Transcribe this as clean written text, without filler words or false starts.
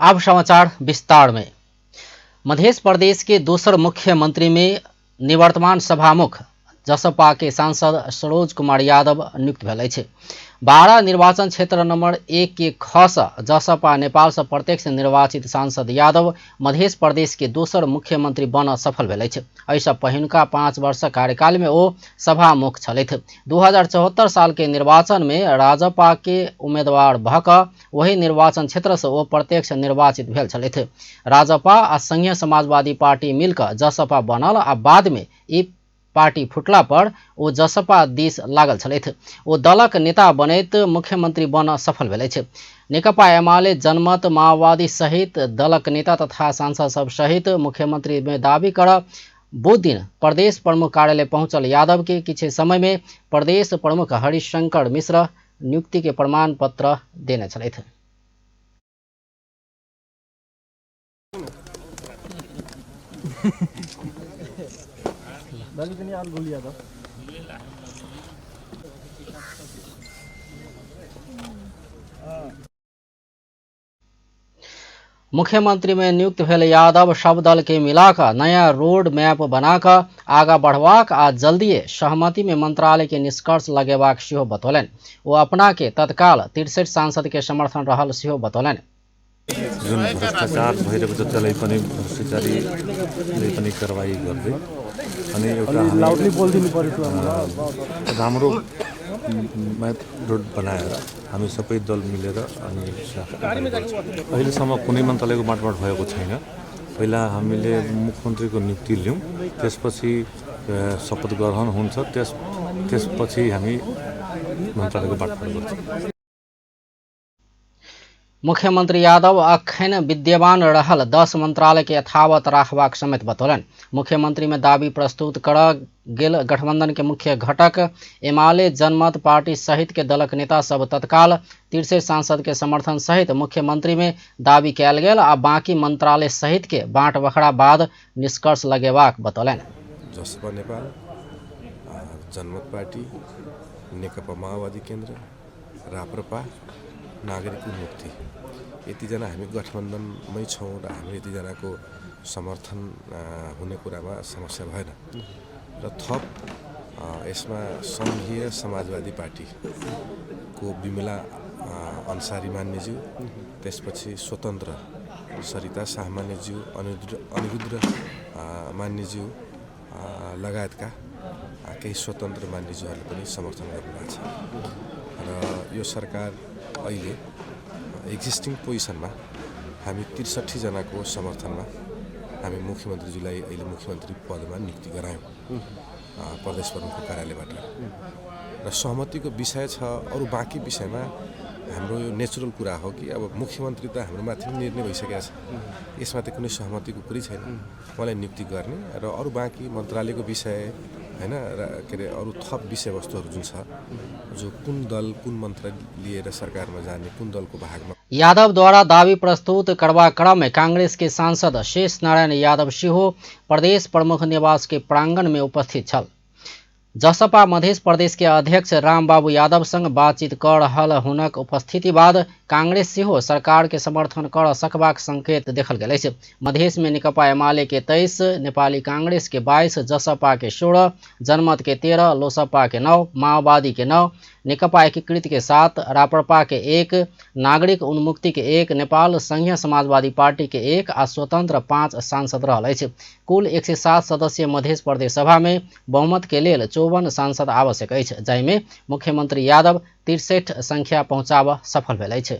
अब समाचार विस्तार में। मध्य प्रदेश के दोसर मुख्यमंत्री में निवर्तमान सभामुख जसपा के सांसद सरोज कुमार यादव नियुक्त भेल छे। 12 निर्वाचन क्षेत्र नंबर 1 के खस जसपा नेपाल से प्रत्यक्ष निर्वाचित सांसद यादव मध्य प्रदेश के दोसर मुख्यमंत्री बन सफल भेल छे। ऐसा पहिनुका 5 वर्ष कार्यकाल में वो सभामुख छलैथ। 2074 साल के निर्वाचन में राजपा के उम्मीदवार भक वही निर्वाचन क्षेत्र से वो प्रत्यक्ष निर्वाचित भेल छलैथ। राजपा आ संघीय समाजवादी पार्टी मिलकर जसपा बनल आ बाद में ई पार्टी फुटला पर वो जसपा दिस लागल छलैथ। वो दलक नेता बनैत मुख्यमंत्री बन सफल भेल छे। नेकपा एमाले जनमत माओवादी सहित दलक नेता तथा सांसद सब सहित मुख्यमंत्री में दावी कर बुध दिन प्रदेश प्रमुख कार्यालय पहुंचल यादव के किछ समय में प्रदेश प्रमुख हरिशंकर मिश्र नियुक्ति के प्रमाण पत्र देने छलैथ। मुख्यमंत्री में नियुक्त भेल यादव सब दल के मिलाकर नया रोड मैप बनाकर आगा बढ़वाक आ जल्दिए सहमति में मंत्रालय के निष्कर्ष लगेबाक सेहो बतौलन। वो अपना के तत्काल 63 सांसद के समर्थन रहल सेहो बतौलन। जुन भ्रष्टाचार भइरहेको छ त्यसलाई पनि भ्रष्टाचारीले पनि कारबाही गर्दै अनि एउटा राम्रो मैप रोड बनाएर हामी सबै दल मिलेर अनि अहिलेसम्म कुनै मन्त्रालयको बाँडफाँड भएको छैन। पहिला हामीले मुख्यमन्त्रीको नियुक्ति लियौँ, त्यसपछि शपथ ग्रहण हुन्छ, त्यसपछि हामी मन्त्रालयको बाँडफाँड गर्छौँ। मुख्यमंत्री यादव अखन विद्यमान रहल 10 मंत्रालय के यथावत राखबाक समेत बतौलन। मुख्यमंत्री में दावी प्रस्तुत कर गेल गठबंधन के मुख्य घटक एमाले जनमत पार्टी सहित के दलक नेता सब तत्काल 63 सांसद के समर्थन सहित मुख्यमंत्री में दावी कयल गेल आ बाकी मंत्रालय सहित के बाँट बखड़ा बाद निष्कर्ष लगेबाक बतौलन। जसपा नेपाल, जनमत पार्टी, नेकपा माओवादी केन्द्र, राप्रपा, नागरिक उन्मुक्ति यतिजना हामी गठबन्धनमै छौँ र हामी यतिजनाको समर्थन हुने कुरामा समस्या भएन र थप यसमा संघीय समाजवादी पार्टीको विमला अन्सारी मान्यज्यू, त्यसपछि स्वतन्त्र सरिता शाह मान्यज्यू, अनिरुद्ध मान्यज्यू लगायतका केही स्वतन्त्र मान्यज्यूहरूले पनि समर्थन गर्नुभएको छ र यो सरकार अहिले एक्जिस्टिङ पोजिसनमा हामी 63 जनाको समर्थनमा हामी मुख्यमन्त्रीज्यूलाई अहिले मुख्यमन्त्री पदमा नियुक्ति गरायौँ प्रदेश प्रमुखको कार्यालयबाट र सहमतिको विषय छ। अरू बाँकी विषयमा हाम्रो यो नेचुरल कुरा हो कि अब मुख्यमन्त्री त हाम्रो माथि निर्णय भइसकेको छ, यसमा त कुनै सहमतिको कुरै छैन, मलाई नियुक्ति गर्ने र अरू बाँकी मन्त्रालयको विषय हैन के अरे अरू थप विषयवस्तुहरू जुन छ जो कुन दल कुन मन्त्रालय लिएर सरकारमा जाने कुन दलको भागमा। यादव द्वारा दावी प्रस्तुत करवा क्रम में कांग्रेस के सांसद शेष नारायण यादव सिंह प्रदेश प्रमुख निवास के प्रांगण में उपस्थित छल। जसपा मध्य प्रदेश के अध्यक्ष रामबाबू यादव संग बातचीत कर रहल हुनक उपस्थिति बाद कांग्रेस सेहो सरकार के समर्थन कर सकबाक संकेत देखल गेल अछि। मधेश में नेकपा एमाले के 23, नेपाली कांग्रेस के 22, जसपा के 16, जनमत के 13, लोसपा के 9, माओवादी के 9, नेकपा एकीकृत के 7, राप्रपा के 1, नागरिक उन्मुक्ति के 1, नेपाल संघीय समाजवादी पार्टी के 1 आ स्वतंत्र 5 सांसद रहल अछि। कुल 107 सदस्यीय मध्य प्रदेश सभा में बहुमत के लेल 54 सांसद आवश्यक अछि, जाहिमे मुख्यमंत्री यादव 63 संख्या पहुंचाब सफल भेल अछि।